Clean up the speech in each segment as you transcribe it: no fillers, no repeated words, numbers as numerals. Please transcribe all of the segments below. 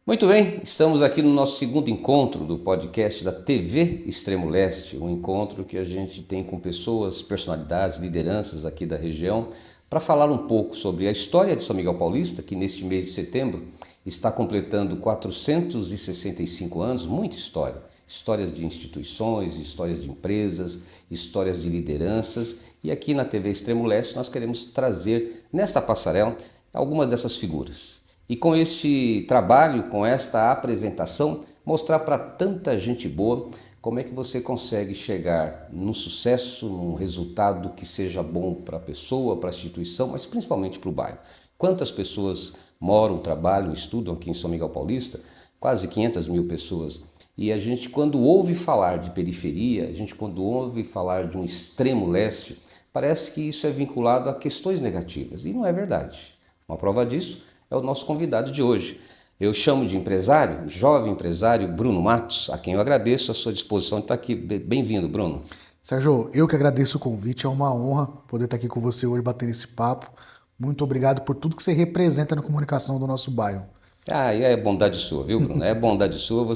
Muito bem, estamos aqui no nosso segundo encontro do podcast da TV Extremo Leste, um encontro que a gente tem com pessoas, personalidades, lideranças aqui da região, para falar um pouco sobre a história de São Miguel Paulista, que neste mês de setembro está completando 465 anos, muita história. Histórias de instituições, histórias de empresas, histórias de lideranças, e aqui na TV Extremo Leste nós queremos trazer nesta passarela algumas dessas figuras. E com este trabalho, com esta apresentação, mostrar para tanta gente boa como é que você consegue chegar num sucesso, num resultado que seja bom para a pessoa, para a instituição, mas principalmente para o bairro. Quantas pessoas moram, trabalham, estudam aqui em São Miguel Paulista? Quase 500 mil pessoas. E a gente, quando ouve falar de periferia, a gente, quando ouve falar de um extremo leste, parece que isso é vinculado a questões negativas. E não é verdade. Uma prova disso é o nosso convidado de hoje. Eu chamo de empresário, jovem empresário Bruno Matos, a quem eu agradeço a sua disposição de estar aqui. Bem-vindo, Bruno. Sérgio, eu que agradeço o convite, é uma honra poder estar aqui com você hoje, batendo esse papo. Muito obrigado por tudo que você representa na comunicação do nosso bairro. E é bondade sua, viu, Bruno? É bondade sua.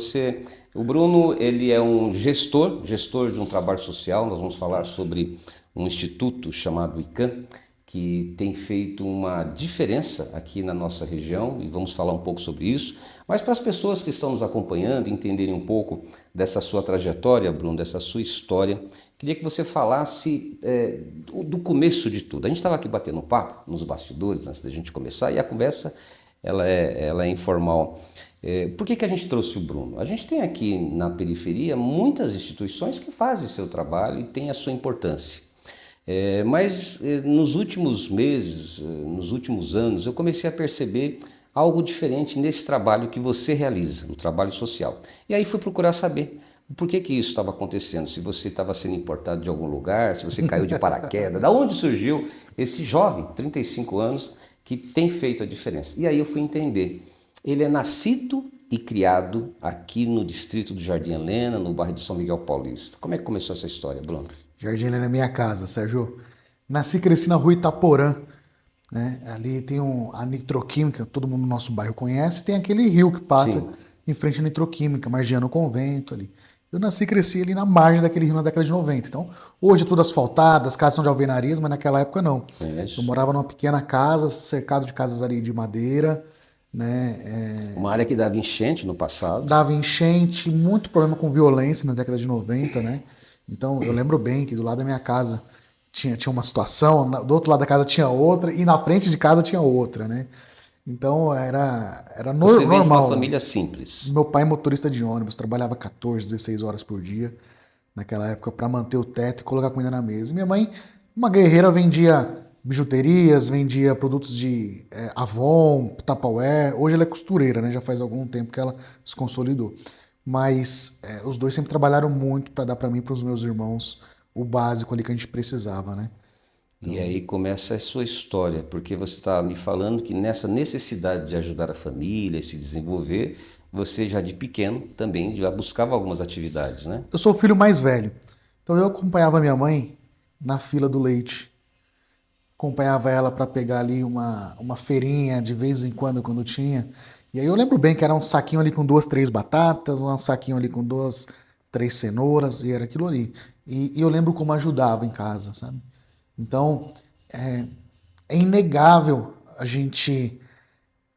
O Bruno, ele é um gestor de um trabalho social. Nós vamos falar sobre um instituto chamado ICAM, que tem feito uma diferença aqui na nossa região, e vamos falar um pouco sobre isso. Mas para as pessoas que estão nos acompanhando, entenderem um pouco dessa sua trajetória, Bruno, dessa sua história, queria que você falasse do começo de tudo. A gente estava aqui batendo um papo nos bastidores antes da gente começar, e a conversa ela é informal. Por que a gente trouxe o Bruno? A gente tem aqui na periferia muitas instituições que fazem seu trabalho e têm a sua importância. Mas nos últimos meses, nos últimos anos, eu comecei a perceber algo diferente nesse trabalho que você realiza, no trabalho social. E aí fui procurar saber por que isso estava acontecendo, se você estava sendo importado de algum lugar, se você caiu de paraquedas, da onde surgiu esse jovem, 35 anos, que tem feito a diferença. E aí eu fui entender. Ele é nascido e criado aqui no distrito do Jardim Helena, no bairro de São Miguel Paulista. Como é que começou essa história, Bruno? Jardim Helena é minha casa, Sérgio. Nasci e cresci na rua Itaporã, né? Ali tem a nitroquímica, todo mundo no nosso bairro conhece, tem aquele rio que passa Sim. em frente à nitroquímica, margeando o convento ali. Eu nasci e cresci ali na margem daquele rio na década de 90. Então, hoje é tudo asfaltado, as casas são de alvenarias, mas naquela época não. Conheço. Eu morava numa pequena casa, cercado de casas ali de madeira, né? Uma área que dava enchente no passado. Dava enchente, muito problema com violência na década de 90, né? Então, eu lembro bem que do lado da minha casa tinha uma situação, do outro lado da casa tinha outra, e na frente de casa tinha outra, né? Então, era Você vem de uma normal. família simples. Meu pai é motorista de ônibus, trabalhava 14, 16 horas por dia, naquela época, para manter o teto e colocar comida na mesa. Minha mãe, uma guerreira, vendia bijuterias, vendia produtos de Avon, Tupperware. Hoje ela é costureira, né? Já faz algum tempo que ela se consolidou. Mas os dois sempre trabalharam muito para dar para mim e para os meus irmãos o básico ali que a gente precisava, né? E aí começa a sua história, porque você está me falando que nessa necessidade de ajudar a família e se desenvolver, você já de pequeno também já buscava algumas atividades, né? Eu sou o filho mais velho, então eu acompanhava minha mãe na fila do leite. Acompanhava ela para pegar ali uma feirinha de vez em quando tinha. E aí eu lembro bem que era um saquinho ali com 2, 3 batatas, um saquinho ali com 2, 3 cenouras, e era aquilo ali. E eu lembro como ajudava em casa, sabe? Então, é inegável a gente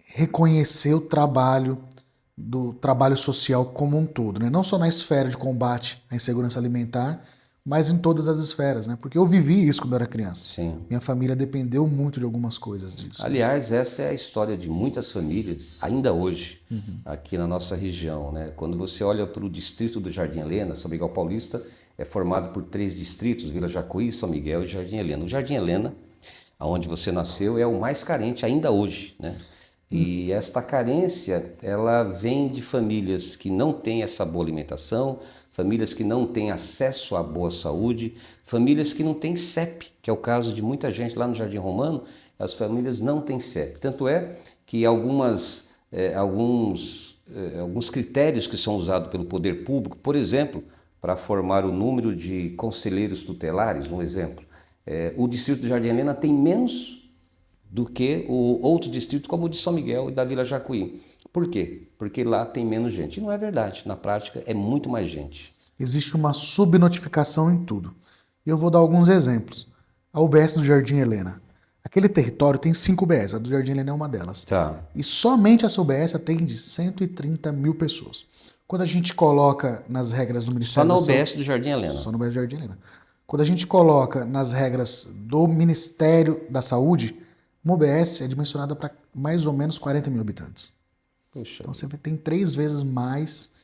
reconhecer o trabalho do trabalho social como um todo, né? Não só na esfera de combate à insegurança alimentar, mas em todas as esferas, né? Porque eu vivi isso quando eu era criança. Sim. Minha família dependeu muito de algumas coisas disso. Aliás, essa é a história de muitas famílias, ainda hoje, aqui na nossa região, né? Quando você olha para o distrito do Jardim Helena, São Miguel Paulista é formado por 3 distritos, Vila Jacuí, São Miguel e Jardim Helena. O Jardim Helena, onde você nasceu, é o mais carente ainda hoje, né? E esta carência, ela vem de famílias que não têm essa boa alimentação, famílias que não têm acesso à boa saúde, famílias que não têm CEP, que é o caso de muita gente lá no Jardim Romano, as famílias não têm CEP. Tanto é que alguns critérios que são usados pelo poder público, por exemplo, para formar o número de conselheiros tutelares, um exemplo, o distrito do Jardim Helena tem menos do que o outros distritos como o de São Miguel e da Vila Jacuí. Por quê? Porque lá tem menos gente. E não é verdade. Na prática, é muito mais gente. Existe uma subnotificação em tudo. E eu vou dar alguns exemplos. A UBS do Jardim Helena. Aquele território tem 5 UBS, a do Jardim Helena é uma delas. Tá. E somente essa UBS atende 130 mil pessoas. Quando a gente coloca nas regras do Só Ministério na da Saúde... UBS do Jardim Helena. Só no UBS do Jardim Helena. Quando a gente coloca nas regras do Ministério da Saúde, uma UBS é dimensionada para mais ou menos 40 mil habitantes. Poxa. Então você tem 3 vezes mais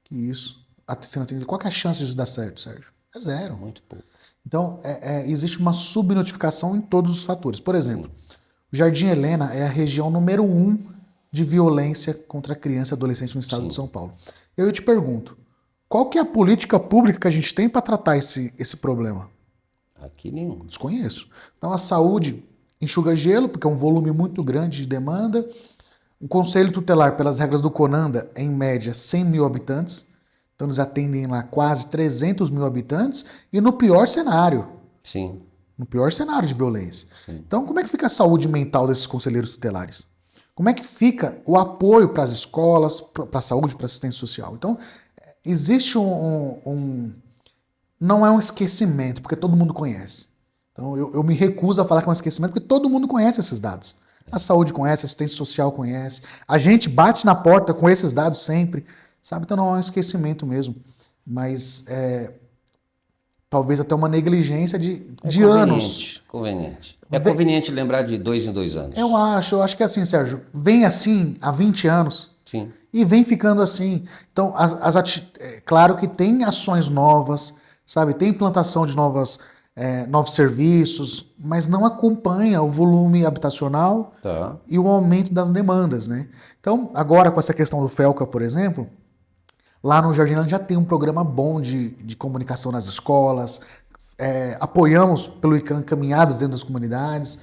que isso sendo atendido. Qual que é a chance disso dar certo, Sérgio? É zero. Muito pouco. Então, existe uma subnotificação em todos os fatores. Por exemplo, o Jardim Helena é a região número 1 de violência contra a criança e adolescente no estado de São Paulo. Eu te pergunto, qual que é a política pública que a gente tem para tratar esse problema? Aqui nenhum. Desconheço. Então, a saúde enxuga gelo, porque é um volume muito grande de demanda. O Conselho Tutelar, pelas regras do CONANDA, é em média 100 mil habitantes. Então, eles atendem lá quase 300 mil habitantes. E no pior cenário. Sim. No pior cenário de violência. Sim. Então, como é que fica a saúde mental desses conselheiros tutelares? Como é que fica o apoio para as escolas, para a saúde, para a assistência social? Então, existe não é um esquecimento, porque todo mundo conhece. Então, eu me recuso a falar que é um esquecimento, porque todo mundo conhece esses dados. A saúde conhece, a assistência social conhece. A gente bate na porta com esses dados sempre, sabe? Então, não é um esquecimento mesmo. Mas, talvez até uma negligência de anos. Conveniente. É conveniente lembrar de 2 em 2 anos. Eu acho que é assim, Sérgio, vem assim há 20 anos Sim. e vem ficando assim. Então, claro que tem ações novas, sabe? Tem implantação de novos serviços, mas não acompanha o volume habitacional e o aumento das demandas, né? Então, agora com essa questão do Felca, por exemplo, lá no Jardim já tem um programa bom de comunicação nas escolas, apoiamos pelo ICAM caminhadas dentro das comunidades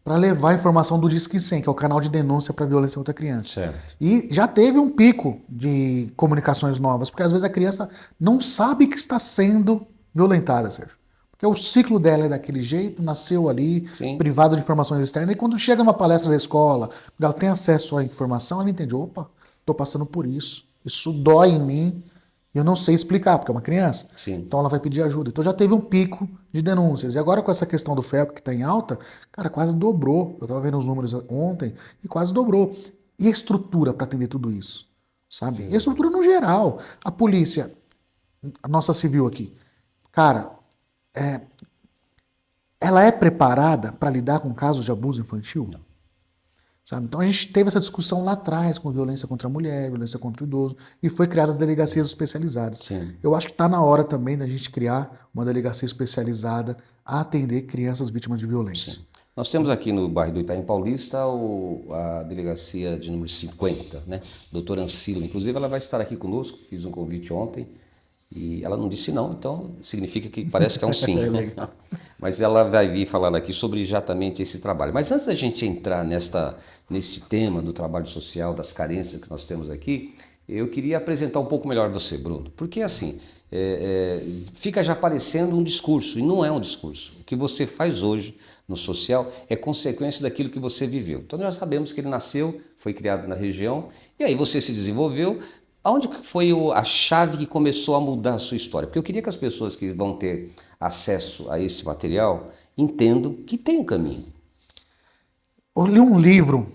para levar a informação do Disque 100, que é o canal de denúncia para violência contra a criança. Certo. E já teve um pico de comunicações novas, porque às vezes a criança não sabe que está sendo violentada, Sérgio. Porque o ciclo dela é daquele jeito, nasceu ali, Sim. privado de informações externas, e quando chega numa palestra da escola, ela tem acesso à informação, ela entende, opa, estou passando por isso dói em mim, e eu não sei explicar, porque é uma criança. Sim. Então ela vai pedir ajuda. Então já teve um pico de denúncias. E agora com essa questão do Felca que está em alta, cara, quase dobrou. Eu estava vendo os números ontem e quase dobrou. E a estrutura para atender tudo isso? Sabe? E a estrutura no geral. A polícia, a nossa civil aqui, cara, ela é preparada para lidar com casos de abuso infantil? Não. Sabe? Então a gente teve essa discussão lá atrás com violência contra a mulher, violência contra o idoso, e foi criadas delegacias especializadas. Sim. Eu acho que está na hora também da gente criar uma delegacia especializada a atender crianças vítimas de violência. Sim. Nós temos aqui no bairro do Itaim Paulista a delegacia de número 50, né? Doutora Ancila, inclusive ela vai estar aqui conosco, fiz um convite ontem e ela não disse não, então significa que parece que é um sim. Mas ela vai vir falando aqui sobre exatamente esse trabalho. Mas antes da gente entrar neste tema do trabalho social, das carências que nós temos aqui, eu queria apresentar um pouco melhor você, Bruno. Porque assim, fica já parecendo um discurso, e não é um discurso. O que você faz hoje no social é consequência daquilo que você viveu. Então nós sabemos que ele nasceu, foi criado na região, e aí você se desenvolveu. Aonde foi a chave que começou a mudar a sua história? Porque eu queria que as pessoas que vão ter acesso a esse material entendam que tem um caminho. Eu li um livro,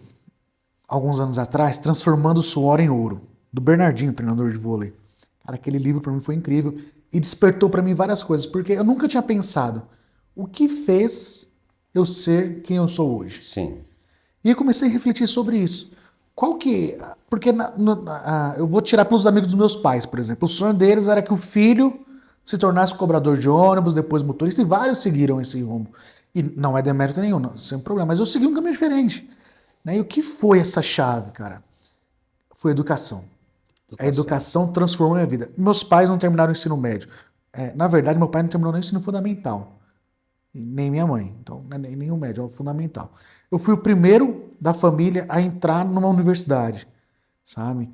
alguns anos atrás, Transformando o Suor em Ouro, do Bernardinho, treinador de vôlei. Cara, aquele livro para mim foi incrível e despertou para mim várias coisas, porque eu nunca tinha pensado o que fez eu ser quem eu sou hoje. Sim. E eu comecei a refletir sobre isso. Porque eu vou tirar pelos amigos dos meus pais, por exemplo. O sonho deles era que o filho se tornasse cobrador de ônibus, depois motorista, e vários seguiram esse rumo. E não é demérito nenhum, não, sem problema. Mas eu segui um caminho diferente. Né? E o que foi essa chave, cara? Foi a educação. A educação transformou a minha vida. Meus pais não terminaram o ensino médio. Na verdade, meu pai não terminou nem o ensino fundamental. Nem minha mãe. Então, não é nem o médio, é o fundamental. Eu fui o primeiro da família a entrar numa universidade, sabe?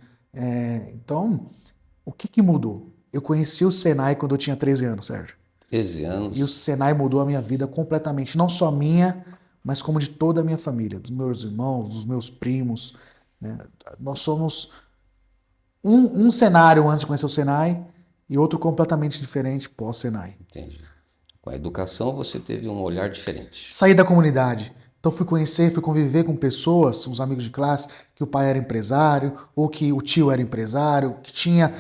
Então, o que mudou? Eu conheci o Senai quando eu tinha 13 anos, Sérgio. 13 anos. E o Senai mudou a minha vida completamente. Não só minha, mas como de toda a minha família, dos meus irmãos, dos meus primos, né? Nós somos um cenário antes de conhecer o Senai e outro completamente diferente pós-Senai. Entendi. Com a educação você teve um olhar diferente. Saí da comunidade. Então fui conhecer, fui conviver com pessoas, os amigos de classe, que o pai era empresário, ou que o tio era empresário, que tinha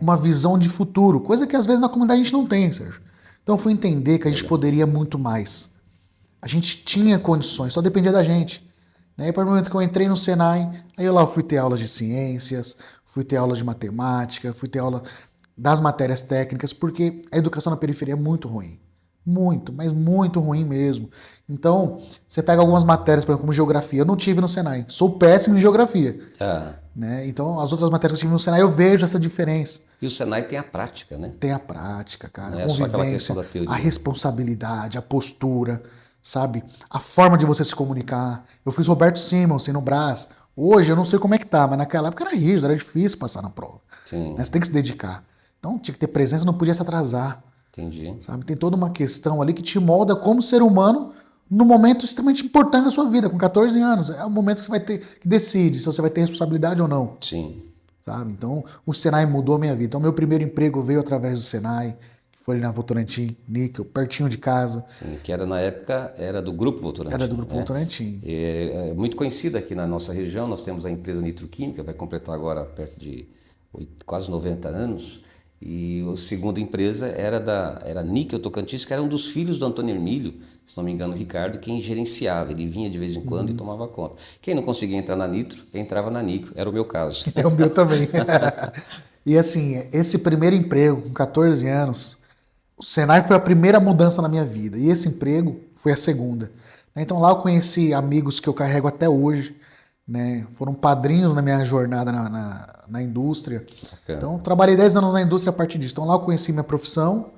uma visão de futuro, coisa que às vezes na comunidade a gente não tem, Sérgio. Então fui entender que a gente poderia muito mais. A gente tinha condições, só dependia da gente. Né? E a partir do momento que eu entrei no Senai, aí eu lá fui ter aulas de ciências, fui ter aula de matemática, fui ter aula das matérias técnicas, porque a educação na periferia é muito ruim. Muito, mas muito ruim mesmo. Então, você pega algumas matérias, por exemplo, como geografia. Eu não tive no Senai. Sou péssimo em geografia. Né? Então, as outras matérias que eu tive no Senai, eu vejo essa diferença. E o Senai tem a prática, né? Tem a prática, cara. Não A é só aquela convivência, questão da teoria. a responsabilidade, a postura, sabe? A forma de você se comunicar. Eu fiz Roberto Simonsen no Brás. Hoje eu não sei como é que tá, mas naquela época era rígido, era difícil passar na prova. Sim. Né? Você tem que se dedicar. Então, tinha que ter presença, não podia se atrasar. Entendi. Sabe? Tem toda uma questão ali que te molda como ser humano num momento extremamente importante da sua vida, com 14 anos. É o momento que você vai ter que decide se você vai ter responsabilidade ou não. Sim. Sabe? Então, o Senai mudou a minha vida. Então, meu primeiro emprego veio através do Senai, que foi ali na Votorantim, Níquel, pertinho de casa. Sim, que era na época, era do Grupo Votorantim. Era do Grupo Votorantim. É muito conhecida aqui na nossa região, nós temos a empresa Nitroquímica, vai completar agora perto de quase 90 anos. E a segunda empresa era Níquel Tocantins, que era um dos filhos do Antônio Hermílio, se não me engano, o Ricardo, quem gerenciava. Ele vinha de vez em quando e tomava conta. Quem não conseguia entrar na Nitro, entrava na Níquel. Era o meu caso. É o meu também. E assim, esse primeiro emprego, com 14 anos, o Senai foi a primeira mudança na minha vida. E esse emprego foi a segunda. Então lá eu conheci amigos que eu carrego até hoje. Né? Foram padrinhos na minha jornada na indústria. Bacana. Então, trabalhei 10 anos na indústria a partir disso. Então, lá eu conheci minha profissão.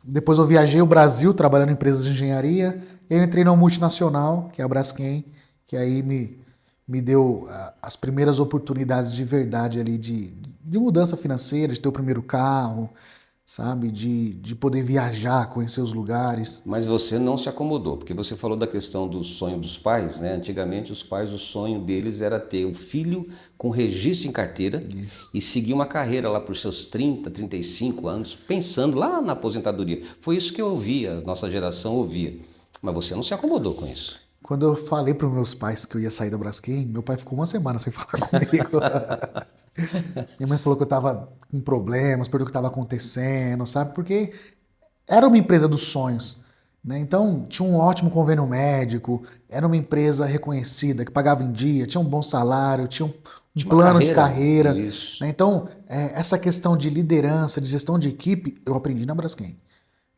Depois eu viajei o Brasil trabalhando em empresas de engenharia. E eu entrei numa multinacional, que é a Braskem, que aí me deu as primeiras oportunidades de verdade ali de mudança financeira, de ter o primeiro carro, sabe? De poder viajar, conhecer os lugares. Mas você não se acomodou, porque você falou da questão do sonho dos pais, né? Antigamente os pais, o sonho deles era ter o filho com registro em carteira. Isso. E seguir uma carreira lá para os seus 30, 35 anos, pensando lá na aposentadoria. Foi isso que eu ouvia, a nossa geração ouvia. Mas você não se acomodou com isso. Quando eu falei para os meus pais que eu ia sair da Braskem, meu pai ficou uma semana sem falar comigo. Minha mãe falou que eu estava com problemas, perguntou o que estava acontecendo, sabe? Porque era uma empresa dos sonhos, né? Então tinha um ótimo convênio médico, era uma empresa reconhecida, que pagava em dia, tinha um bom salário, tinha um plano de carreira. Né? Então, essa questão de liderança, de gestão de equipe, eu aprendi na Braskem.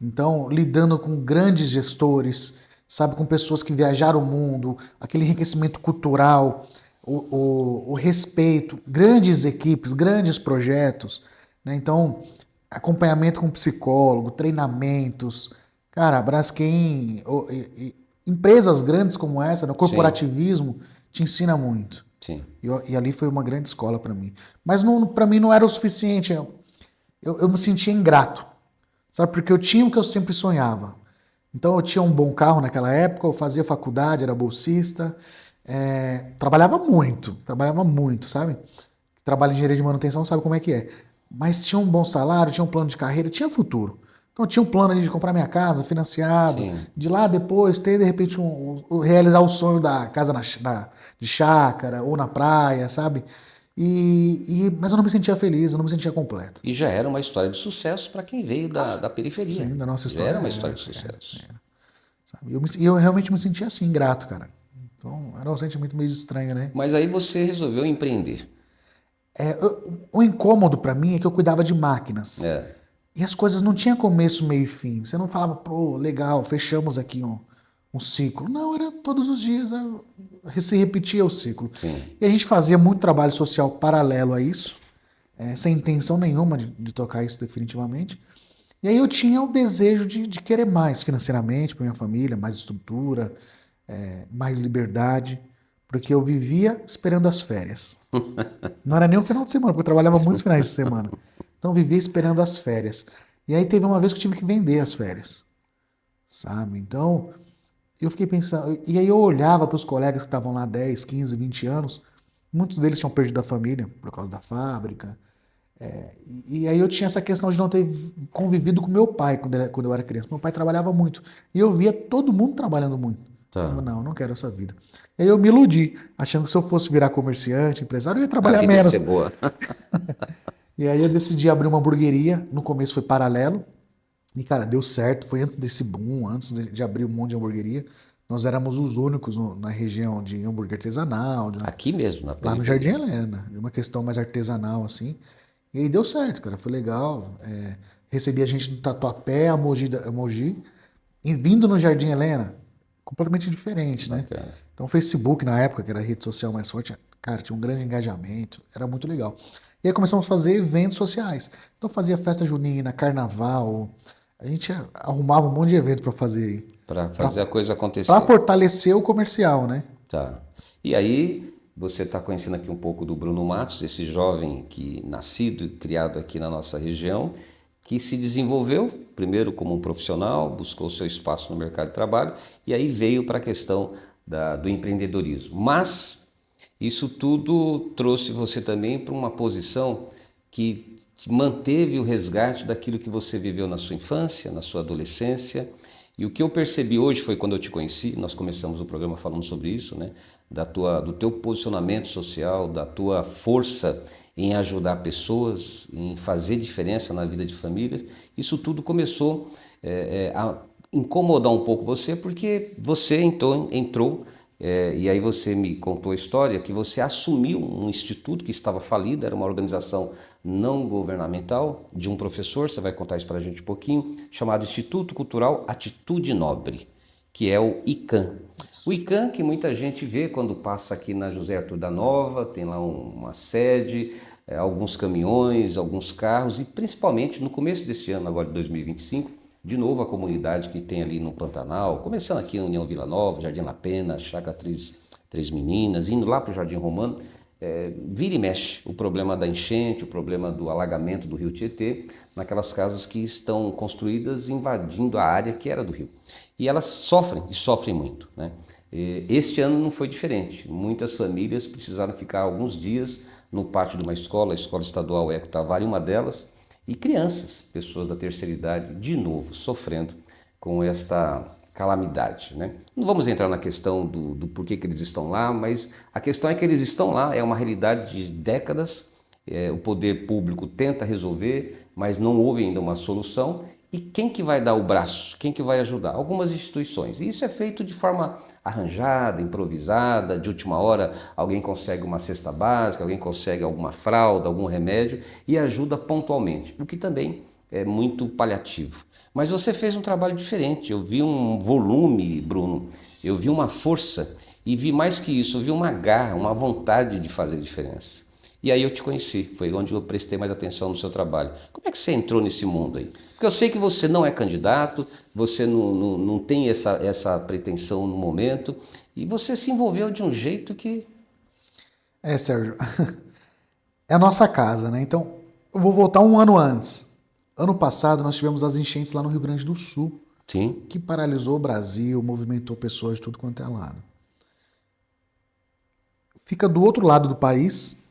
Então, lidando com grandes gestores, sabe, com pessoas que viajaram o mundo, aquele enriquecimento cultural, o respeito, grandes equipes, grandes projetos, né? Então, acompanhamento com psicólogo, treinamentos, cara, a Braskem, empresas grandes como essa, no corporativismo, sim, te ensina muito. Sim. E ali foi uma grande escola para mim. Mas para mim não era o suficiente, eu me sentia ingrato, sabe, porque eu tinha o que eu sempre sonhava. Então eu tinha um bom carro naquela época, eu fazia faculdade, era bolsista, trabalhava muito, sabe? Trabalha em engenharia de manutenção, sabe como é que é. Mas tinha um bom salário, tinha um plano de carreira, tinha futuro. Então eu tinha um plano ali de comprar minha casa, financiado, sim, de lá depois ter de repente realizar o sonho da casa de chácara ou na praia, sabe? Mas eu não me sentia feliz, eu não me sentia completo. E já era uma história de sucesso para quem veio da periferia. Sim, da nossa história. Já era uma história de sucesso. Sabe? Eu realmente me sentia assim, ingrato, cara. Então era um sentimento meio estranho, né? Mas aí você resolveu empreender. O incômodo para mim é que eu cuidava de máquinas. E as coisas não tinham começo, meio e fim. Você não falava, pô, legal, fechamos aqui um ciclo. Não, era todos os dias, se repetia o ciclo. Sim. E a gente fazia muito trabalho social paralelo a isso, sem intenção nenhuma de tocar isso definitivamente. E aí eu tinha o desejo de querer mais financeiramente para minha família, mais estrutura, mais liberdade, porque eu vivia esperando as férias. Não era nem o final de semana, porque eu trabalhava muitos finais de semana. Então eu vivia esperando as férias. E aí teve uma vez que eu tive que vender as férias, sabe? Então Eu fiquei pensando, e aí eu olhava para os colegas que estavam lá 10, 15, 20 anos, muitos deles tinham perdido a família por causa da fábrica. E aí eu tinha essa questão de não ter convivido com meu pai quando eu era criança. Meu pai trabalhava muito. E eu via todo mundo trabalhando muito. Tá. Eu, não quero essa vida. E aí eu me iludi, achando que se eu fosse virar comerciante, empresário, eu ia A trabalhar vida ia ser menos. boa. E aí eu decidi abrir uma hamburgueria. No começo foi paralelo. E, cara, deu certo. Foi antes desse boom, antes de abrir um monte de hamburgueria. Nós éramos os únicos na região de hambúrguer artesanal, Aqui mesmo, na lá no Jardim periferia. Helena. Uma questão mais artesanal, assim. E aí deu certo, cara. Foi legal. Recebi a gente do Tatuapé, a Mogi. E vindo no Jardim Helena, completamente diferente, né? Bacana. Então, o Facebook, na época, que era a rede social mais forte, cara, tinha um grande engajamento. Era muito legal. E aí começamos a fazer eventos sociais. Então, fazia festa junina, carnaval. A gente arrumava um monte de evento para fazer aí. Para fazer a coisa Para acontecer. fortalecer o comercial, né? Tá. E aí, você está conhecendo aqui um pouco do Bruno Matos, esse jovem que nascido e criado aqui na nossa região, que se desenvolveu primeiro como um profissional, buscou seu espaço no mercado de trabalho e aí veio para a questão do empreendedorismo. Mas isso tudo trouxe você também para uma posição que manteve o resgate daquilo que você viveu na sua infância, na sua adolescência. E o que eu percebi hoje foi quando eu te conheci, nós começamos o programa falando sobre isso, né? Do teu posicionamento social, da tua força em ajudar pessoas, em fazer diferença na vida de famílias. Isso tudo começou a incomodar um pouco você, porque você entrou e aí você me contou a história que você assumiu um instituto que estava falido, era uma organização não governamental de um professor, você vai contar isso para a gente um pouquinho, chamado Instituto Cultural Atitude Nobre, que é o ICAM. O ICAM que muita gente vê quando passa aqui na José Arthur da Nova, tem lá uma sede, alguns caminhões, alguns carros e principalmente no começo deste ano, agora de 2025, de novo a comunidade que tem ali no Pantanal, começando aqui na União Vila Nova, Jardim La Pena, Chácara Três Meninas, indo lá para o Jardim Romano, vira e mexe o problema da enchente, o problema do alagamento do rio Tietê, naquelas casas que estão construídas invadindo a área que era do rio. E elas sofrem, e sofrem muito, né? Este ano não foi diferente. Muitas famílias precisaram ficar alguns dias no pátio de uma escola, a Escola Estadual Eco Tavares, uma delas, e crianças, pessoas da terceira idade, de novo, sofrendo com esta calamidade, né? Não vamos entrar na questão do porquê que eles estão lá, mas a questão é que eles estão lá, é uma realidade de décadas, o poder público tenta resolver, mas não houve ainda uma solução. E quem que vai dar o braço? Quem que vai ajudar? Algumas instituições. E isso é feito de forma arranjada, improvisada, de última hora alguém consegue uma cesta básica, alguém consegue alguma fralda, algum remédio e ajuda pontualmente, o que também é muito paliativo. Mas você fez um trabalho diferente, eu vi um volume, Bruno, eu vi uma força e vi mais que isso, eu vi uma garra, uma vontade de fazer diferença. E aí eu te conheci, foi onde eu prestei mais atenção no seu trabalho. Como é que você entrou nesse mundo aí? Porque eu sei que você não é candidato, você não tem essa pretensão no momento, e você se envolveu de um jeito que... Sérgio, é a nossa casa, né? Então, eu vou voltar um ano antes. Ano passado, nós tivemos as enchentes lá no Rio Grande do Sul, Sim, que paralisou o Brasil, movimentou pessoas de tudo quanto é lado. Fica do outro lado do país.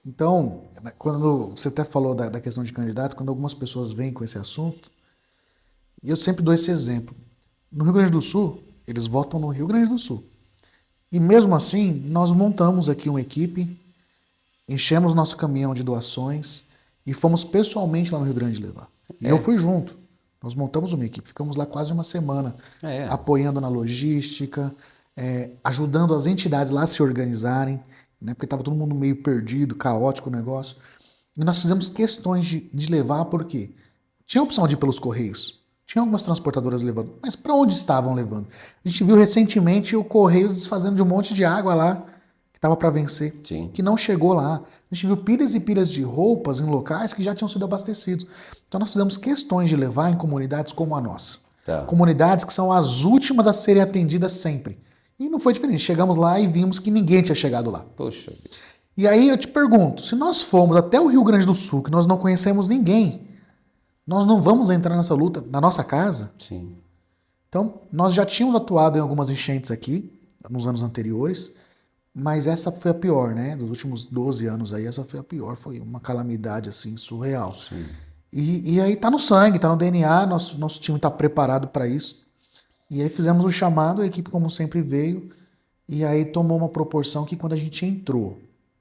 Então, quando você até falou da questão de candidato, quando algumas pessoas vêm com esse assunto, e eu sempre dou esse exemplo. No Rio Grande do Sul, eles votam no Rio Grande do Sul. E mesmo assim, nós montamos aqui uma equipe, enchemos nosso caminhão de doações e fomos pessoalmente lá no Rio Grande levar. E eu fui junto. Nós montamos uma equipe, ficamos lá quase uma semana, apoiando na logística, ajudando as entidades lá a se organizarem, né, porque estava todo mundo meio perdido, caótico o negócio. E nós fizemos questões de levar, porque tinha a opção de ir pelos Correios, tinha algumas transportadoras levando, mas para onde estavam levando? A gente viu recentemente o Correios desfazendo de um monte de água lá, que estava para vencer, sim. que não chegou lá. A gente viu pilhas e pilhas de roupas em locais que já tinham sido abastecidos. Então nós fizemos questões de levar em comunidades como a nossa. Tá. Comunidades que são as últimas a serem atendidas sempre. E não foi diferente. Chegamos lá e vimos que ninguém tinha chegado lá. Poxa. E aí eu te pergunto, se nós formos até o Rio Grande do Sul, que nós não conhecemos ninguém, nós não vamos entrar nessa luta na nossa casa? Sim. Então, nós já tínhamos atuado em algumas enchentes aqui, nos anos anteriores, mas essa foi a pior, né? Dos últimos 12 anos aí, essa foi a pior. Foi uma calamidade, assim, surreal. Sim. E aí tá no sangue, tá no DNA, nosso time tá preparado para isso. E aí fizemos o chamado, a equipe, como sempre, veio, e aí tomou uma proporção que quando a gente entrou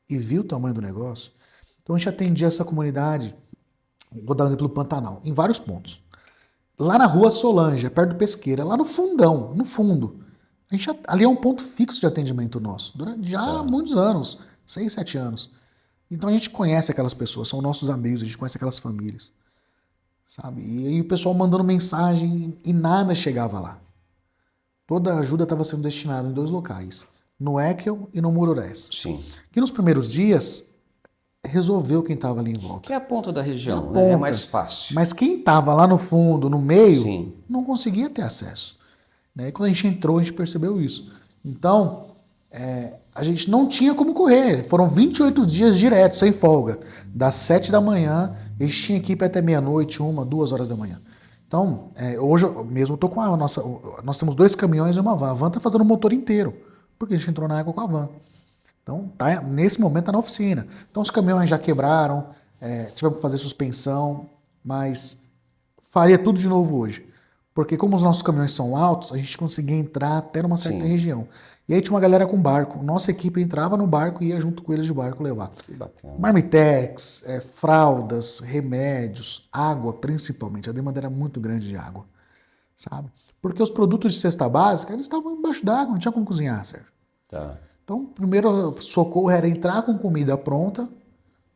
e viu o tamanho do negócio, então a gente atendia essa comunidade, vou dar um exemplo do Pantanal, em vários pontos. Lá na rua Solange, perto do Pesqueira, lá no fundão, no fundo. Ali é um ponto fixo de atendimento nosso, durante já há Tá. muitos anos, 6, 7 anos. Então a gente conhece aquelas pessoas, são nossos amigos, a gente conhece aquelas famílias, sabe? E aí o pessoal mandando mensagem e nada chegava lá. Toda a ajuda estava sendo destinada em 2 locais, no Ekel e no Mururés. Sim. Que nos primeiros dias resolveu quem estava ali em volta. Que é a ponta da É a região, né? É ponta. mais fácil. Mas quem estava lá no fundo, no meio, Sim. não conseguia ter acesso. Né? E quando a gente entrou, a gente percebeu isso. Então, a gente não tinha como correr. Foram 28 dias diretos, sem folga. Das 7 da manhã, eles tinham equipe até meia-noite, 1, 2 horas da manhã. Então, hoje eu mesmo estou com a nossa. Nós temos 2 caminhões e uma van. A van está fazendo o motor inteiro, porque a gente entrou na água com a van. Então, nesse momento está na oficina. Então, os caminhões já quebraram, tivemos que fazer suspensão, mas faria tudo de novo hoje. Porque como os nossos caminhões são altos, a gente conseguia entrar até numa certa Sim. região. E aí tinha uma galera com barco. Nossa equipe entrava no barco e ia junto com eles de barco levar. Que bacana. Marmitex, fraldas, remédios, água principalmente. A demanda era muito grande de água, sabe? Porque os produtos de cesta básica, eles estavam embaixo d'água, não tinha como cozinhar, Sérgio. Tá. Então, o primeiro socorro era entrar com comida pronta,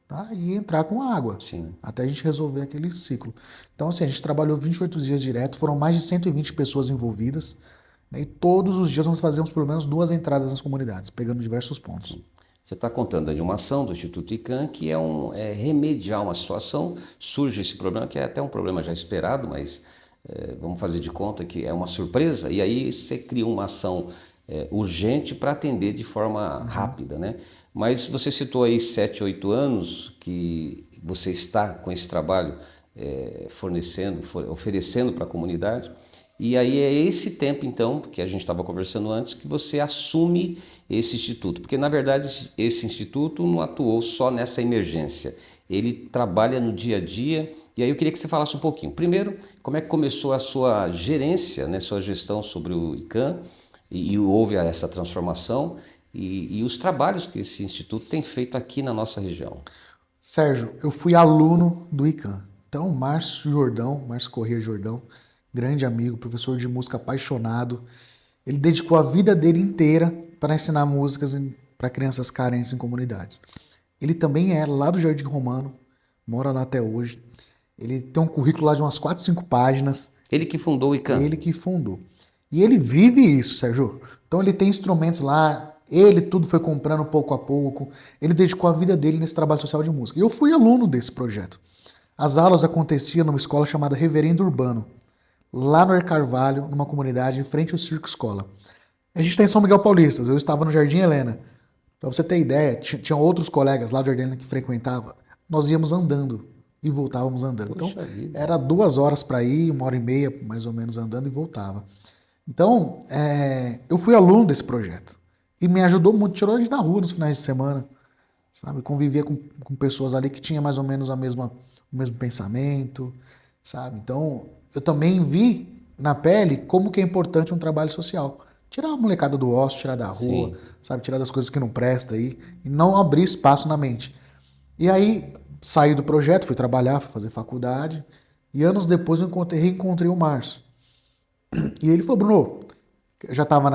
tá? E entrar com água, Sim. até a gente resolver aquele ciclo. Então, assim, a gente trabalhou 28 dias direto, foram mais de 120 pessoas envolvidas, né? E todos os dias nós fazíamos pelo menos 2 entradas nas comunidades, pegando diversos pontos. Você está contando de uma ação do Instituto ICANN que é remediar uma situação, surge esse problema, que é até um problema já esperado, mas vamos fazer de conta que é uma surpresa, e aí você cria uma ação urgente para atender de forma rápida, né? Mas você citou aí 7, 8 anos que você está com esse trabalho oferecendo para a comunidade. E aí é esse tempo, então, que a gente estava conversando antes, que você assume esse instituto. Porque, na verdade, esse instituto não atuou só nessa emergência. Ele trabalha no dia a dia. E aí eu queria que você falasse um pouquinho. Primeiro, como é que começou a sua gerência, né, sua gestão sobre o ICANN, e houve essa transformação, e os trabalhos que esse instituto tem feito aqui na nossa região. Sérgio, eu fui aluno do ICANN. Então, Márcio Corrêa Jordão, grande amigo, professor de música apaixonado, ele dedicou a vida dele inteira para ensinar músicas para crianças carentes em comunidades. Ele também é lá do Jardim Romano, mora lá até hoje. Ele tem um currículo lá de umas 4, 5 páginas. Ele que fundou o ICANN. Ele que fundou. E ele vive isso, Sérgio. Então ele tem instrumentos lá, ele tudo foi comprando pouco a pouco. Ele dedicou a vida dele nesse trabalho social de música. E eu fui aluno desse projeto. As aulas aconteciam numa escola chamada Reverendo Urbano, lá no Carvalho, numa comunidade em frente ao Circo Escola. A gente está em São Miguel Paulista, eu estava no Jardim Helena. Para você ter ideia, tinham outros colegas lá do Jardim Helena que frequentavam. Nós íamos andando e voltávamos andando. Poxa Então, vida. era 2 horas para ir, 1h30 mais ou menos andando e voltava. Então, eu fui aluno desse projeto. E me ajudou muito, tirou a gente da rua nos finais de semana, sabe? Convivia com pessoas ali que tinham mais ou menos o mesmo pensamento, sabe? Então, eu também vi na pele como que é importante um trabalho social. Tirar a molecada do ócio, tirar da rua, Sim. sabe? Tirar das coisas que não presta aí e não abrir espaço na mente. E aí, saí do projeto, fui trabalhar, fui fazer faculdade e anos depois eu reencontrei o Márcio. E ele falou, Bruno, eu já estava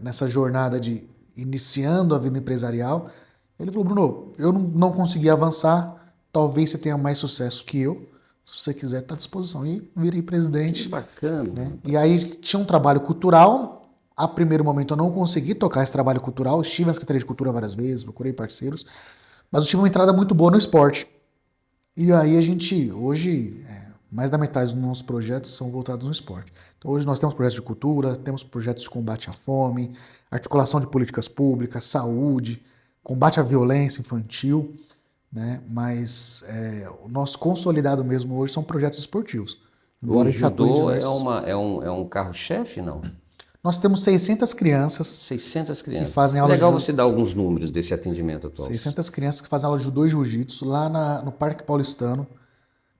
nessa jornada de iniciando a vida empresarial. Ele falou, Bruno, eu não consegui avançar, talvez você tenha mais sucesso que eu. Se você quiser, está à disposição. E virei presidente. Que bacana. Né? E aí tinha um trabalho cultural. A primeiro momento eu não consegui tocar esse trabalho cultural. Estive na Secretaria de Cultura várias vezes, procurei parceiros. Mas eu tive uma entrada muito boa no esporte. E aí a gente, hoje, mais da metade dos nossos projetos são voltados no esporte. Então hoje nós temos projetos de cultura, temos projetos de combate à fome, articulação de políticas públicas, saúde, combate à violência infantil, né? Mas o nosso consolidado mesmo hoje são projetos esportivos. O embora a gente atue em judô diversos. é um carro-chefe, não? Nós temos 600 crianças 600 que crianças. fazem É aula de legal você dar alguns números desse atendimento atual. 600 crianças que fazem aula de judô e jiu-jitsu lá no Parque Paulistano,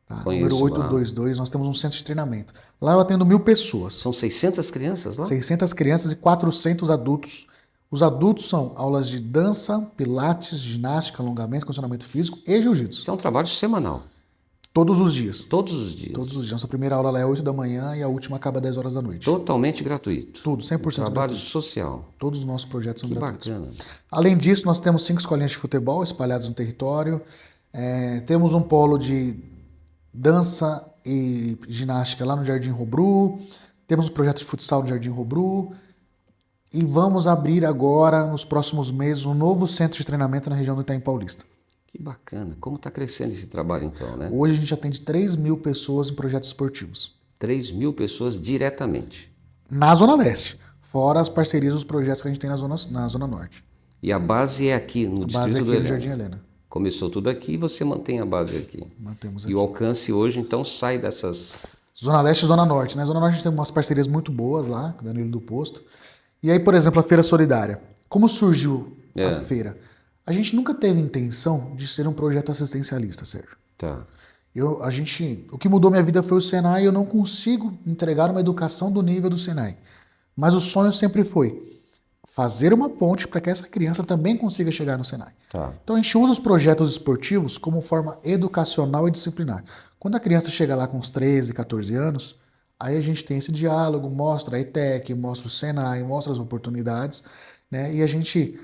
tá? Número Conheço lá. 822, nós temos um centro de treinamento. Lá eu atendo 1.000 pessoas, São 600 crianças lá? 600 crianças e 400 adultos. Os adultos são aulas de dança, pilates, ginástica, alongamento, condicionamento físico e jiu-jitsu. Isso é um trabalho semanal, Todos os dias. todos os Todos os dias. dias. Nossa primeira aula lá é 8 da manhã e a última acaba 10 horas da noite. Totalmente gratuito. Tudo, 100% Trabalho gratuito. social. Todos os nossos projetos são Que gratuitos. bacana. Além disso, nós temos 5 escolinhas de futebol espalhadas no território. Temos um polo de dança e ginástica lá no Jardim Robru. Temos um projeto de futsal no Jardim Robru. E vamos abrir agora, nos próximos meses, um novo centro de treinamento na região do Itaim Paulista. Que bacana. Como está crescendo esse trabalho então, né? Hoje a gente atende 3.000 pessoas em projetos esportivos. 3.000 pessoas diretamente. Na Zona Leste, fora as parcerias dos projetos que a gente tem na Zona Norte. E a base é aqui no A base Distrito aqui do no Helena. Jardim Helena. Começou tudo aqui e você mantém a base aqui. Mantemos E aqui. o alcance hoje então sai dessas... Zona Leste e Zona Norte, né? Zona Norte a gente tem umas parcerias muito boas lá, com o Danilo do Posto. E aí, por exemplo, a Feira Solidária. Como surgiu a feira? A gente nunca teve intenção de ser um projeto assistencialista, Sérgio. Tá. O que mudou minha vida foi o Senai. Eu não consigo entregar uma educação do nível do Senai. Mas o sonho sempre foi fazer uma ponte para que essa criança também consiga chegar no Senai. Tá. Então a gente usa os projetos esportivos como forma educacional e disciplinar. Quando a criança chega lá com uns 13, 14 anos, aí a gente tem esse diálogo, mostra a ETEC, mostra o Senai, mostra as oportunidades, né? E a gente,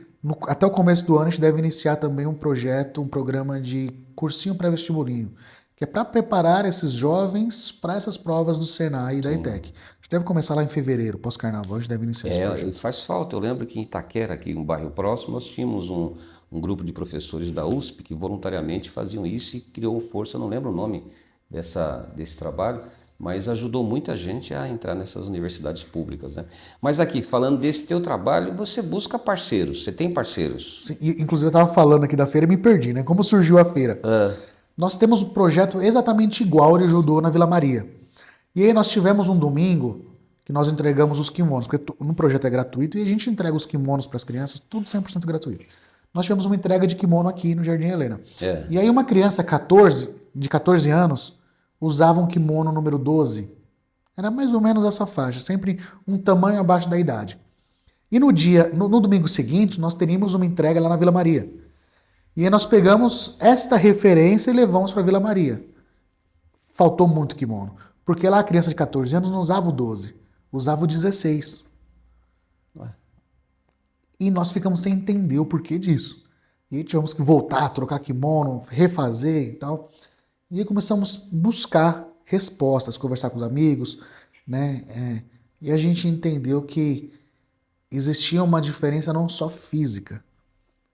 até o começo do ano, a gente deve iniciar também um projeto, um programa de cursinho pré-vestibulinho, que é para preparar esses jovens para essas provas do Senai e da ETEC. A gente deve começar lá em fevereiro, pós-carnaval, a gente deve iniciar esse E projeto. faz falta. Eu lembro que em Itaquera, aqui um bairro próximo, nós tínhamos um grupo de professores da USP que voluntariamente faziam isso e criou força, eu não lembro o nome desse trabalho, mas ajudou muita gente a entrar nessas universidades públicas, né? Mas aqui, falando desse teu trabalho, você busca parceiros, você tem parceiros? Sim, inclusive eu estava falando aqui da feira e me perdi, né? Como surgiu a feira? Nós temos um projeto exatamente igual de judô na Vila Maria. E aí nós tivemos um domingo que nós entregamos os kimonos, porque no projeto é gratuito e a gente entrega os kimonos para as crianças, tudo 100% gratuito. Nós tivemos uma entrega de kimono aqui no Jardim Helena. E aí uma criança de 14 anos usava um kimono número 12. Era mais ou menos essa faixa, sempre um tamanho abaixo da idade. E no domingo seguinte, nós teríamos uma entrega lá na Vila Maria. E aí nós pegamos esta referência e levamos para a Vila Maria. Faltou muito kimono, porque lá a criança de 14 anos não usava o 12, usava o 16. E nós ficamos sem entender o porquê disso. E aí tivemos que voltar, trocar kimono, refazer e tal. E aí começamos a buscar respostas, conversar com os amigos, né? E a gente entendeu que existia uma diferença não só física,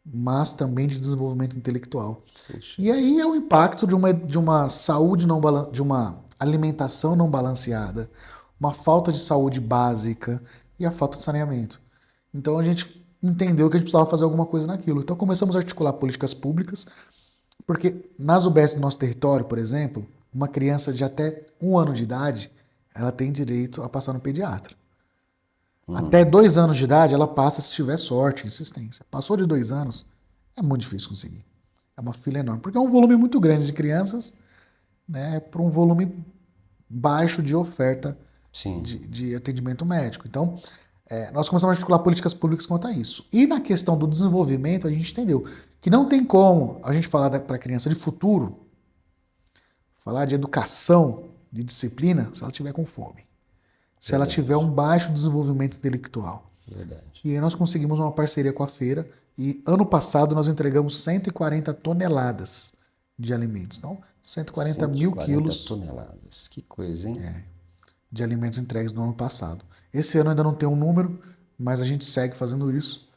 mas também de desenvolvimento intelectual. Puxa. E aí é o impacto de uma saúde de uma alimentação não balanceada, uma falta de saúde básica e a falta de saneamento. Então a gente entendeu que a gente precisava fazer alguma coisa naquilo. Então começamos a articular políticas públicas, porque nas UBS do nosso território, por exemplo, uma criança de até 1 ano de idade, ela tem direito a passar no pediatra. Até 2 anos de idade, ela passa se tiver sorte, insistência. Passou de 2 anos, é muito difícil conseguir. É uma fila enorme, porque é um volume muito grande de crianças, né, para um volume baixo de oferta de atendimento médico. Então, nós começamos a articular políticas públicas quanto a isso. E na questão do desenvolvimento, a gente entendeu que não tem como a gente falar para a criança de futuro, falar de educação, de disciplina, se ela tiver com fome. Se ela tiver um baixo desenvolvimento intelectual. Verdade. E aí nós conseguimos uma parceria com a feira e ano passado nós entregamos 140 toneladas de alimentos. Então, 140 mil quilos toneladas. Que coisa, hein? de alimentos entregues no ano passado. Esse ano ainda não tem um número, mas a gente segue fazendo isso.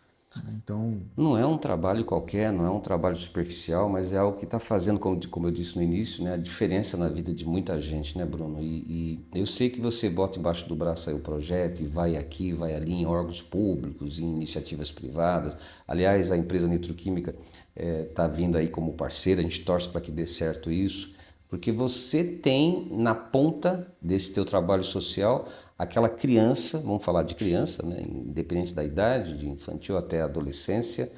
Então, não é um trabalho qualquer, não é um trabalho superficial, mas é algo que está fazendo, como eu disse no início, né, a diferença na vida de muita gente, né, Bruno? E eu sei que você bota embaixo do braço aí o projeto e vai aqui, vai ali em órgãos públicos, em iniciativas privadas. Aliás, a empresa Nitroquímica está vindo aí como parceira, a gente torce para que dê certo isso, Porque você tem na ponta desse teu trabalho social aquela criança, vamos falar de criança, né, independente da idade, de infantil até adolescência,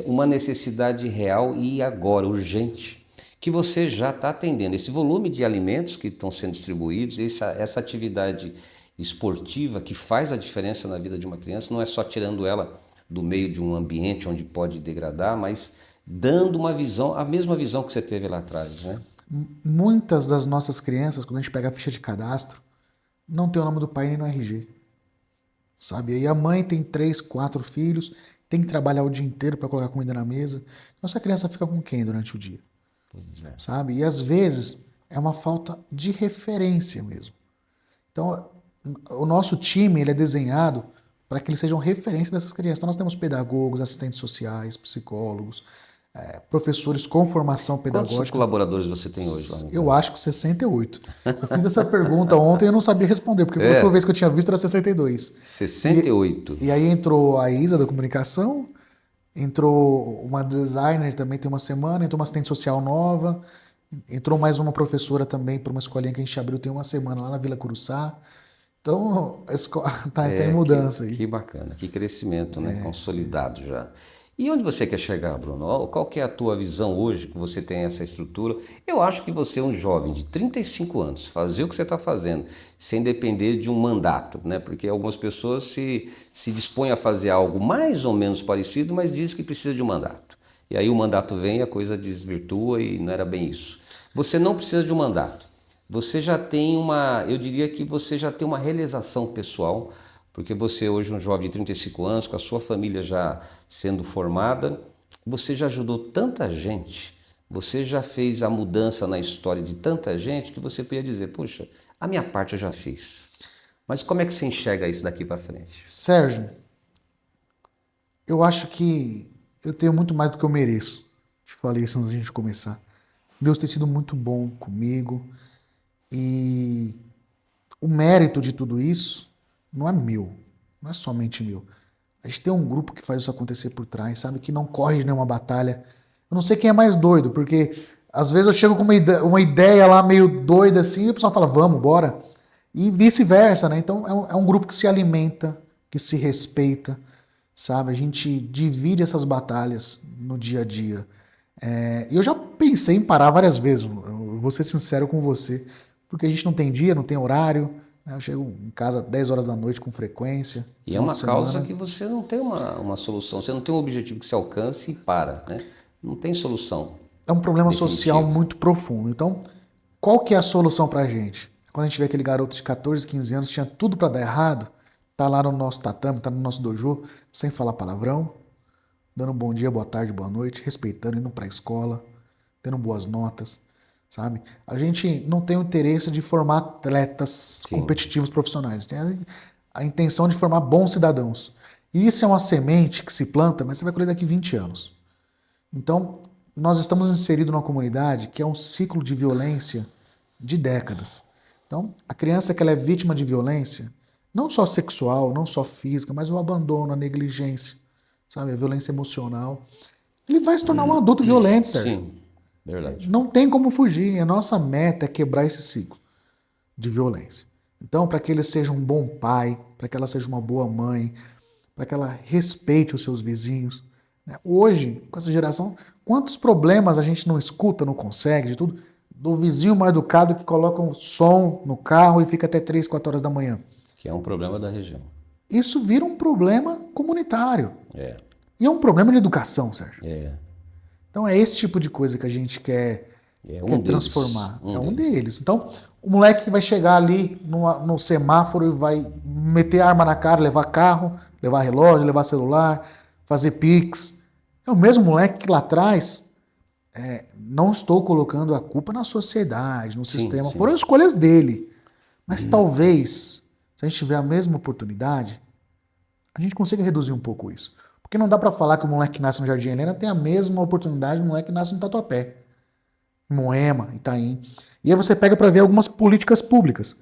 uma necessidade real e agora, urgente, que você já está atendendo. Esse volume de alimentos que estão sendo distribuídos, essa atividade esportiva que faz a diferença na vida de uma criança, não é só tirando ela do meio de um ambiente onde pode degradar, mas dando uma visão, a mesma visão que você teve lá atrás, né? Muitas das nossas crianças, quando a gente pega a ficha de cadastro, não tem o nome do pai nem no RG, sabe? Aí a mãe tem 3, 4 filhos, tem que trabalhar o dia inteiro para colocar comida na mesa. Nossa criança fica com quem durante o dia, Pois é. sabe? E às vezes é uma falta de referência mesmo. Então, o nosso time ele é desenhado para que eles sejam referência dessas crianças. Então, nós temos pedagogos, assistentes sociais, psicólogos, professores com formação Quantos pedagógica. colaboradores você tem hoje lá no Eu acho que 68. Eu fiz essa pergunta ontem e eu não sabia responder, porque a última vez que eu tinha visto era 62. 68. E aí entrou a Isa da comunicação, entrou uma designer também tem uma semana, entrou uma assistente social nova, entrou mais uma professora também para uma escolinha que a gente abriu tem uma semana lá na Vila Curuçá. Então, a escola tá em mudança aí. Que bacana, que crescimento, né? Consolidado já. E onde você quer chegar, Bruno? Qual que é a tua visão hoje que você tem essa estrutura? Eu acho que você é um jovem de 35 anos, fazer o que você está fazendo, sem depender de um mandato, né? Porque algumas pessoas se dispõem a fazer algo mais ou menos parecido, mas diz que precisa de um mandato. E aí o mandato vem, a coisa desvirtua e não era bem isso. Você não precisa de um mandato. Você já tem eu diria que você já tem uma realização pessoal, porque você hoje um jovem de 35 anos, com a sua família já sendo formada, você já ajudou tanta gente, você já fez a mudança na história de tanta gente que você podia dizer, puxa, a minha parte eu já fiz. Mas como é que você enxerga isso daqui para frente? Sérgio, eu acho que eu tenho muito mais do que eu mereço. Te falei isso antes de a gente começar. Deus tem sido muito bom comigo e o mérito de tudo isso não é meu, não é somente meu. A gente tem um grupo que faz isso acontecer por trás, sabe? Que não corre de nenhuma batalha. Eu não sei quem é mais doido, porque às vezes eu chego com uma ideia lá meio doida assim e o pessoal fala, vamos, bora. E vice-versa, né? Então é um grupo que se alimenta, que se respeita, sabe? A gente divide essas batalhas no dia a dia. E eu já pensei em parar várias vezes, eu vou ser sincero com você, porque a gente não tem dia, não tem horário, né? Eu chego em casa 10 horas da noite com frequência. E é uma causa que você não tem uma solução, você não tem um objetivo que se alcance e para, né? Não tem solução É um problema definitiva. social muito profundo. Então, qual que é a solução pra gente? Quando a gente vê aquele garoto de 14, 15 anos, tinha tudo pra dar errado, tá lá no nosso tatame, tá no nosso dojo, sem falar palavrão, dando um bom dia, boa tarde, boa noite, respeitando, indo pra escola, tendo boas notas, sabe? A gente não tem o interesse de formar atletas Sim. competitivos profissionais, tem a intenção de formar bons cidadãos. E isso é uma semente que se planta, mas você vai colher daqui 20 anos. Então, nós estamos inseridos numa comunidade que é um ciclo de violência de décadas. Então, a criança que ela é vítima de violência, não só sexual, não só física, mas o abandono, a negligência, sabe, a violência emocional, ele vai se tornar um adulto violento, Sérgio. Sim, verdade. Não tem como fugir. A nossa meta é quebrar esse ciclo de violência. Então, para que ele seja um bom pai, para que ela seja uma boa mãe, para que ela respeite os seus vizinhos. Hoje, com essa geração, quantos problemas a gente não escuta, não consegue, de tudo, do vizinho mal educado que coloca um som no carro e fica até 3, 4 horas da manhã. Que é um problema da região. Isso vira um problema comunitário. É. E é um problema de educação, Sérgio. É. Então é esse tipo de coisa que a gente quer, um transformar. Deles. É um deles. Então, o moleque que vai chegar ali no semáforo e vai meter arma na cara, levar carro, levar relógio, levar celular, fazer pix. É o mesmo moleque que lá atrás, não estou colocando a culpa na sociedade, no sistema. Sim. Foram escolhas dele. Mas talvez, se a gente tiver a mesma oportunidade, a gente consiga reduzir um pouco isso. Porque não dá para falar que o moleque que nasce no Jardim Helena tem a mesma oportunidade do moleque que nasce no Tatuapé, Moema, Itaim. E aí você pega para ver algumas políticas públicas.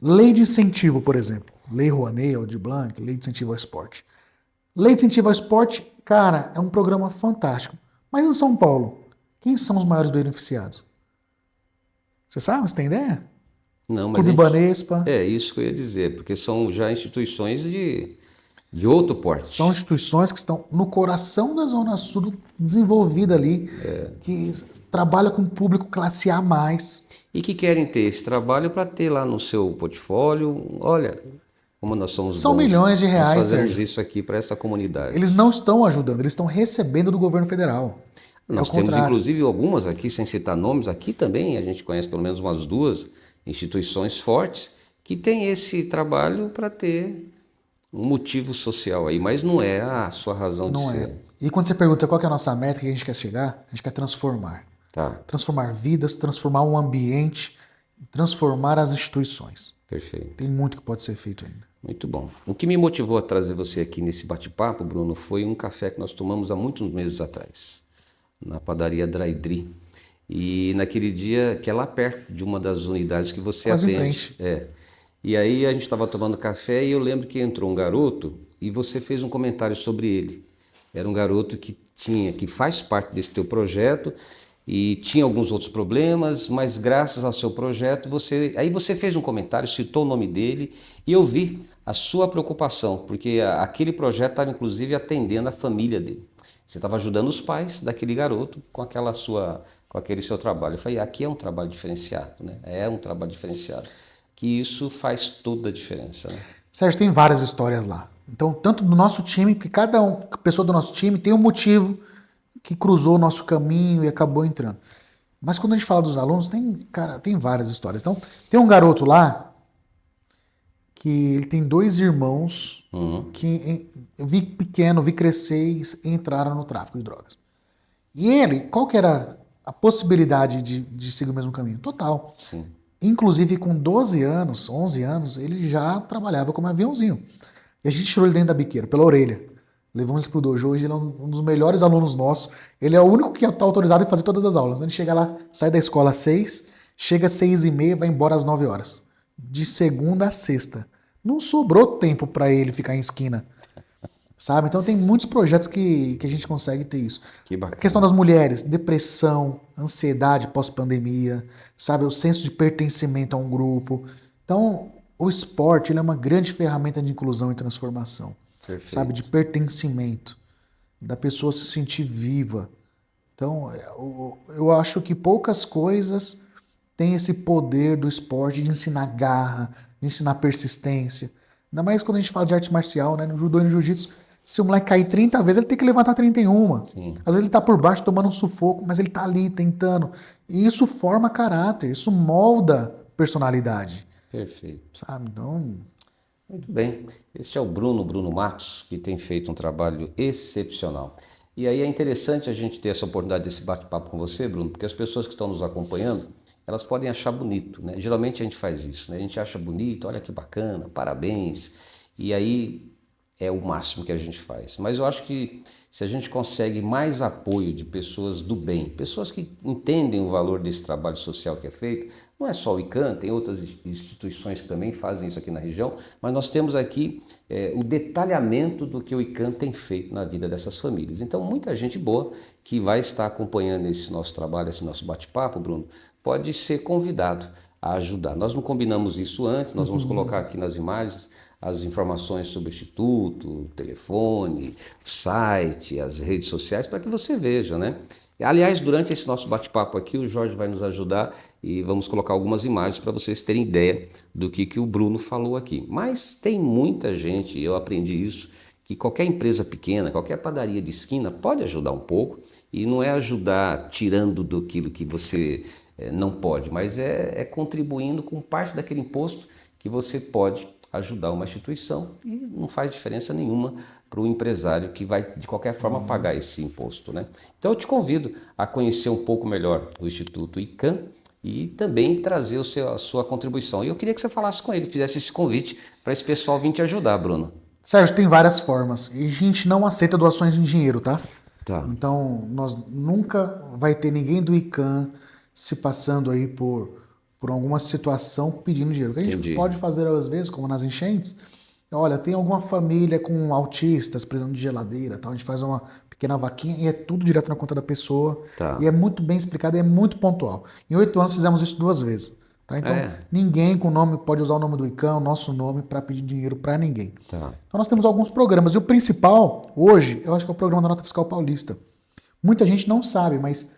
Lei de incentivo, por exemplo. Lei Rouanet, Aldir Blanc, Lei de incentivo ao esporte. Lei de incentivo ao esporte, cara, é um programa fantástico. Mas em São Paulo, quem são os maiores beneficiados? Você sabe? Você tem ideia? Não, mas Clube Banespa. é isso que eu ia dizer, porque são já instituições de outro São porte. instituições que estão no coração da Zona Sul, desenvolvida ali, que trabalha com público classe A mais. E que querem ter esse trabalho para ter lá no seu portfólio, olha, como nós somos São bons, milhões de nós reais, fazemos Sérgio. isso aqui para essa comunidade. Eles não estão ajudando, eles estão recebendo do governo federal. É o Nós temos contrário. inclusive algumas aqui, sem citar nomes, aqui também a gente conhece pelo menos umas duas instituições fortes que têm esse trabalho para ter um motivo social aí, mas não é a sua razão de Não é. ser. E quando você pergunta qual que é a nossa meta, que a gente quer chegar, a gente quer transformar. Tá, Transformar vidas, transformar um ambiente, transformar as instituições. perfeito. Tem muito que pode ser feito ainda. Muito bom. O que me motivou a trazer você aqui nesse bate-papo, Bruno, foi um café que nós tomamos há muitos meses atrás, na padaria Draidri. E naquele dia, que é lá perto de uma das unidades que você Quase em atende. frente. É. E aí a gente estava tomando café e eu lembro que entrou um garoto e você fez um comentário sobre ele. Era um garoto que faz parte desse teu projeto e tinha alguns outros problemas, mas graças ao seu projeto, aí você fez um comentário, citou o nome dele e eu vi a sua preocupação, porque aquele projeto estava inclusive atendendo a família dele. Você estava ajudando os pais daquele garoto com aquele seu trabalho. Eu falei, aqui é um trabalho diferenciado, né? É um trabalho diferenciado, que isso faz toda a diferença, né? Sérgio, tem várias histórias lá. Então, tanto do nosso time, que pessoa do nosso time tem um motivo que cruzou o nosso caminho e acabou entrando. Mas quando a gente fala dos alunos, tem várias histórias. Então, tem um garoto lá que ele tem dois irmãos que eu vi pequeno, vi crescer e entraram no tráfico de drogas. E ele, qual que era a possibilidade de seguir o mesmo caminho? Total. Sim. Inclusive, com 12 anos, 11 anos, ele já trabalhava como aviãozinho. E a gente tirou ele dentro da biqueira, pela orelha. Levamos ele pro dojo. Hoje ele é um dos melhores alunos nossos. Ele é o único que está autorizado a fazer todas as aulas. Ele chega lá, sai da escola às 6, chega às 6h30, vai embora às 9 horas. De segunda a sexta. Não sobrou tempo para ele ficar em esquina. Sabe? Então tem muitos projetos que a gente consegue ter isso. Que A bacana. questão das mulheres, depressão, ansiedade pós-pandemia, sabe? O senso de pertencimento a um grupo. Então, o esporte ele é uma grande ferramenta de inclusão e transformação. Perfeito. Sabe? De pertencimento. Da pessoa se sentir viva. Então, eu acho que poucas coisas têm esse poder do esporte de ensinar garra, de ensinar persistência. Ainda mais quando a gente fala de arte marcial, né? No judô e no jiu-jitsu, se o moleque cair 30 vezes, ele tem que levantar 31. Sim. Às vezes ele tá por baixo tomando um sufoco, mas ele tá ali tentando. E isso forma caráter, isso molda personalidade, Perfeito. sabe? Então, Muito bem. Este é o Bruno Matos, que tem feito um trabalho excepcional. E aí é interessante a gente ter essa oportunidade desse bate-papo com você, Bruno, porque as pessoas que estão nos acompanhando, elas podem achar bonito, né? Geralmente a gente faz isso, né? A gente acha bonito, olha que bacana, parabéns. E aí é o máximo que a gente faz. Mas eu acho que se a gente consegue mais apoio de pessoas do bem, pessoas que entendem o valor desse trabalho social que é feito, não é só o ICANN, tem outras instituições que também fazem isso aqui na região, mas nós temos aqui o detalhamento do que o ICANN tem feito na vida dessas famílias. Então, muita gente boa que vai estar acompanhando esse nosso trabalho, esse nosso bate-papo, Bruno, pode ser convidado a ajudar. Nós não combinamos isso antes, nós vamos colocar aqui nas imagens as informações sobre o Instituto, o telefone, o site, as redes sociais, para que você veja, né? Aliás, durante esse nosso bate-papo aqui, o Jorge vai nos ajudar e vamos colocar algumas imagens para vocês terem ideia do que o Bruno falou aqui. Mas tem muita gente, eu aprendi isso, que qualquer empresa pequena, qualquer padaria de esquina pode ajudar um pouco e não é ajudar tirando daquilo que você não pode, mas é contribuindo com parte daquele imposto que você pode ajudar uma instituição e não faz diferença nenhuma para o empresário que vai de qualquer forma pagar esse imposto, né? Então eu te convido a conhecer um pouco melhor o Instituto ICANN e também trazer a sua contribuição. E eu queria que você falasse com ele, fizesse esse convite para esse pessoal vir te ajudar, Bruno. Sérgio, tem várias formas. E a gente não aceita doações em dinheiro, tá? Tá. Então, nós nunca vai ter ninguém do ICANN se passando aí por alguma situação pedindo dinheiro. O que a gente Entendi. pode fazer às vezes, como nas enchentes, olha, tem alguma família com autistas precisando de geladeira, tal, a gente faz uma pequena vaquinha e é tudo direto na conta da pessoa. Tá. E é muito bem explicado e é muito pontual. Em 8 anos fizemos isso 2 vezes. Tá? Então, ninguém com nome pode usar o nome do ICAM, o nosso nome, para pedir dinheiro para ninguém. Tá. Então, nós temos alguns programas. E o principal, hoje, eu acho que é o programa da Nota Fiscal Paulista. Muita gente não sabe, mas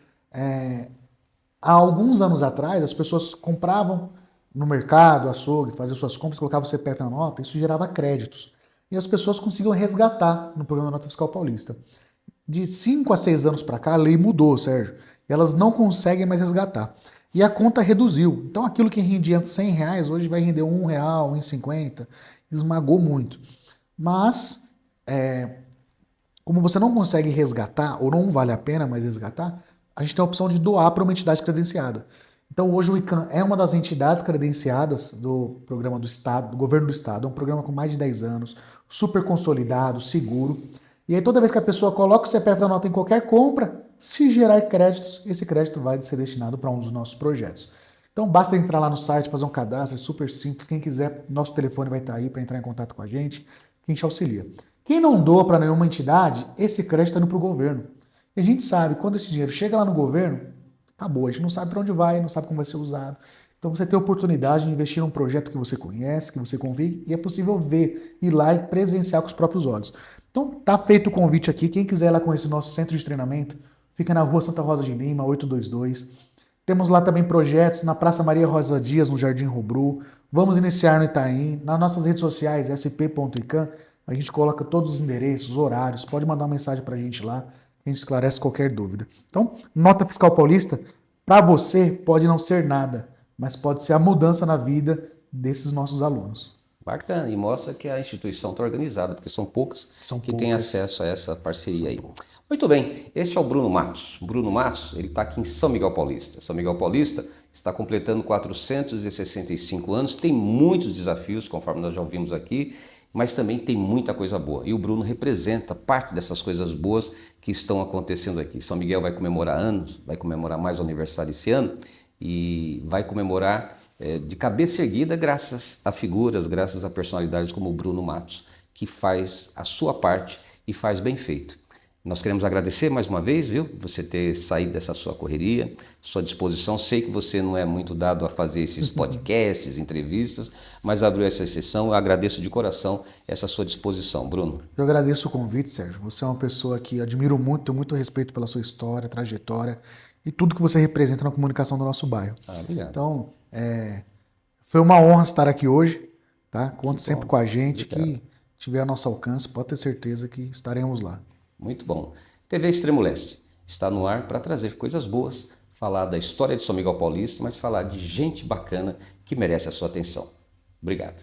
há alguns anos atrás, as pessoas compravam no mercado, açougue, faziam suas compras, colocavam o CPF na nota, isso gerava créditos. E as pessoas conseguiam resgatar no programa da Nota Fiscal Paulista. De 5 a 6 anos para cá, a lei mudou, Sérgio. E elas não conseguem mais resgatar. E a conta reduziu. Então aquilo que rendia antes R$100, hoje vai render R$1, R$1,50. Esmagou muito. Mas, como você não consegue resgatar, ou não vale a pena mais resgatar, a gente tem a opção de doar para uma entidade credenciada. Então hoje o ICAM é uma das entidades credenciadas do programa do Estado, do governo do Estado. É um programa com mais de 10 anos, super consolidado, seguro. E aí toda vez que a pessoa coloca o CPF na nota em qualquer compra, se gerar créditos, esse crédito vai ser destinado para um dos nossos projetos. Então basta entrar lá no site, fazer um cadastro, é super simples. Quem quiser, nosso telefone vai estar aí para entrar em contato com a gente, que a gente auxilia. Quem não doa para nenhuma entidade, esse crédito está indo para o governo. E a gente sabe, quando esse dinheiro chega lá no governo, acabou, a gente não sabe para onde vai, não sabe como vai ser usado. Então você tem a oportunidade de investir num projeto que você conhece, que você confia, e é possível ver, ir lá e presenciar com os próprios olhos. Então tá feito o convite aqui, quem quiser ir lá com esse nosso centro de treinamento, fica na rua Santa Rosa de Lima, 822. Temos lá também projetos na Praça Maria Rosa Dias, no Jardim Robru. Vamos iniciar no Itaim, nas nossas redes sociais, sp.icam, a gente coloca todos os endereços, horários, pode mandar uma mensagem pra gente lá, a gente esclarece qualquer dúvida. Então, Nota Fiscal Paulista, para você pode não ser nada, mas pode ser a mudança na vida desses nossos alunos. Bacana, e mostra que a instituição está organizada, porque são poucas que têm acesso a essa parceria aí. Muito bem, este é o Bruno Matos. Bruno Matos, ele está aqui em São Miguel Paulista. São Miguel Paulista está completando 465 anos, tem muitos desafios, conforme nós já ouvimos aqui, mas também tem muita coisa boa. E o Bruno representa parte dessas coisas boas que estão acontecendo aqui. São Miguel vai comemorar anos, vai comemorar mais o aniversário esse ano e vai comemorar de cabeça erguida graças a figuras, graças a personalidades como o Bruno Matos, que faz a sua parte e faz bem feito. Nós queremos agradecer mais uma vez, viu? Você ter saído dessa sua correria, sua disposição. Sei que você não é muito dado a fazer esses podcasts, entrevistas, mas abriu essa exceção. Eu agradeço de coração essa sua disposição, Bruno. Eu agradeço o convite, Sérgio. Você é uma pessoa que admiro muito, tenho muito respeito pela sua história, trajetória e tudo que você representa na comunicação do nosso bairro. Obrigado. Então, foi uma honra estar aqui hoje, tá? Conte sempre com a gente, obrigado. Que tiver a nosso alcance, pode ter certeza que estaremos lá. Muito bom. TV Extremo Leste está no ar para trazer coisas boas, falar da história de São Miguel Paulista, mas falar de gente bacana que merece a sua atenção. Obrigado.